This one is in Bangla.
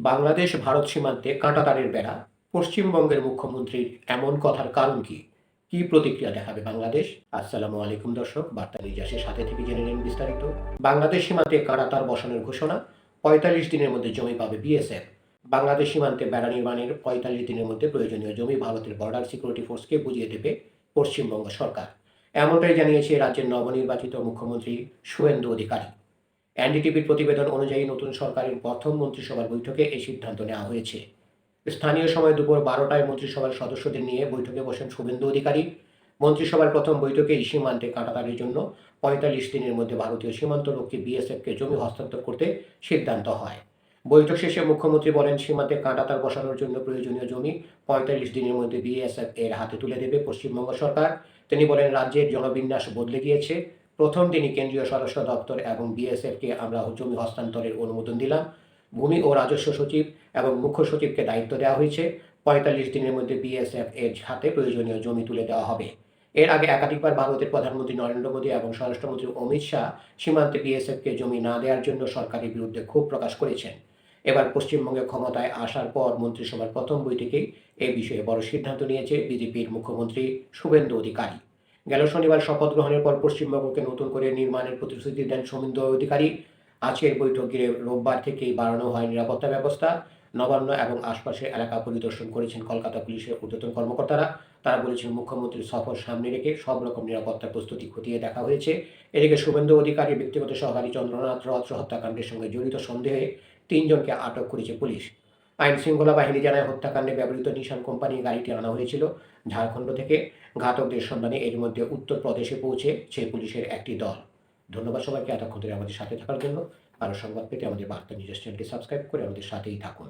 বাংলাদেশ ভারত সীমান্তে কাঁটাতারের বেড়া, পশ্চিমবঙ্গের মুখ্যমন্ত্রীর এমন কথার কারণ কি? কি প্রতিক্রিয়া দেখাবে বাংলাদেশ? আসসালামু আলাইকুম দর্শক, বার্তা নির্যাসের সাথে থেকে জেনে নিন বিস্তারিত। বাংলাদেশ সীমান্তে কাঁটাতার বসানোর ঘোষণা, ৪৫ দিনের মধ্যে জমি পাবে বিএসএফ। বাংলাদেশ সীমান্তে বেড়া নির্মাণের ৪৫ দিনের মধ্যে প্রয়োজনীয় জমি ভারতের বর্ডার সিকিউরিটি ফোর্সকে বুঝিয়ে দেবে পশ্চিমবঙ্গ সরকার। এমনটাই জানিয়েছে রাজ্যের নবনির্বাচিত মুখ্যমন্ত্রী শুভেন্দু অধিকারী। এনডিটিভির প্রতিবেদন অনুযায়ী নতুন সরকারের প্রথম মন্ত্রিসভার বৈঠকে এই সিদ্ধান্ত নেওয়া হয়েছে। স্থানীয় সময় দুপুর ১২টায় মন্ত্রিসভার সদস্যদের নিয়ে বৈঠকে বসেন শুভেন্দু অধিকারী। মন্ত্রিসভার প্রথম বৈঠকে এই সীমান্তে কাঁটাতারের জন্য ৪৫ দিনের মধ্যে ভারতীয় সীমান্তরক্ষী বিএসএফকে জমি হস্তান্তর করতে সিদ্ধান্ত হয়। বৈঠক শেষে মুখ্যমন্ত্রী বলেন, সীমান্তে কাঁটাতার বসানোর জন্য প্রয়োজনীয় জমি ৪৫ দিনের মধ্যে বিএসএফ এর হাতে তুলে দেবে পশ্চিমবঙ্গ সরকার। তিনি বলেন, রাজ্যের জনবিন্যাস বদলে গিয়েছে। প্রথম দিনই কেন্দ্রীয় স্বরাষ্ট্র দপ্তর এবং বিএসএফকে আমরা জমি হস্তান্তরের অনুমোদন দিলাম। ভূমি ও রাজস্ব সচিব এবং মুখ্য সচিবকে দায়িত্ব দেওয়া হয়েছে। ৪৫ দিনের মধ্যে বিএসএফ এর হাতে প্রয়োজনীয় জমি তুলে দেওয়া হবে। এর আগে একাধিকবার ভারতের প্রধানমন্ত্রী নরেন্দ্র মোদী এবং স্বরাষ্ট্রমন্ত্রী অমিত শাহ সীমান্তে বিএসএফকে জমি না দেওয়ার জন্য সরকারের বিরুদ্ধে ক্ষোভ প্রকাশ করেছেন। এবার পশ্চিমবঙ্গে ক্ষমতায় আসার পর মন্ত্রিসভার প্রথম বৈঠকেই এ বিষয়ে বড় সিদ্ধান্ত নিয়েছে বিজেপির মুখ্যমন্ত্রী শুভেন্দু অধিকারী। গেল শনিবার শপথ গ্রহণের পর পশ্চিমবঙ্গকে নতুন করে নির্মাণের প্রতিশ্রুতি দেন শুভেন্দু অধিকারী। আজকের বৈঠক ঘিরে রোববার থেকেই বাড়ানো হয় নিরাপত্তা ব্যবস্থা। নবান্ন এবং আশপাশের এলাকা পরিদর্শন করেছেন কলকাতা পুলিশের ঊর্ধ্বতন কর্মকর্তারা। তারা বলেছেন, মুখ্যমন্ত্রীর সফর সামনে রেখে সব রকম নিরাপত্তা প্রস্তুতি খতিয়ে দেখা হয়েছে। এদিকে শুভেন্দু অধিকারীর ব্যক্তিগত সহকারী চন্দ্রনাথ রথ হত্যাকাণ্ডের সঙ্গে জড়িত সন্দেহে ৩ জনকে আটক করেছে পুলিশ। আইন শৃঙ্খলা বাহিনী জানায়, হত্যাকাণ্ডে ব্যবহৃত নিশান কোম্পানির গাড়িটি আনা হয়েছিল ঝাড়খণ্ড থেকে। ঘাতকদের সন্ধানে এর মধ্যে উত্তরপ্রদেশে পৌঁছেছে পুলিশের একটি দল। ধন্যবাদ সবাইকে এতক্ষণ ধরে আমাদের সাথে থাকার জন্য। আরও সংবাদ পেতে আমাদের বার্তা নিউজ চ্যানেলটি সাবস্ক্রাইব করে আমাদের সাথেই থাকুন।